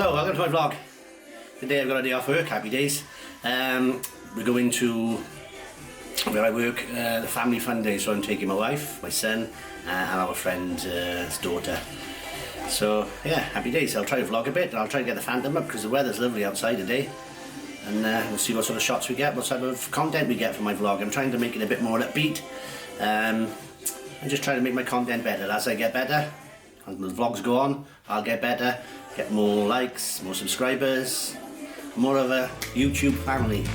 Hello, welcome to my vlog. Today I've got a day off work, happy days. We're going to where I work, the family fun day, so I'm taking my wife, my son and our friend's daughter. So yeah, happy days. I'll try to vlog a bit, I'll try to get the phantom up because the weather's lovely outside today. And we'll see what sort of shots we get, what type of content we get for my vlog. I'm trying to make it a bit more upbeat. I'm just trying to make my content better. As I get better, as the vlogs go on, I'll get better, get more likes, more subscribers, more of a YouTube family.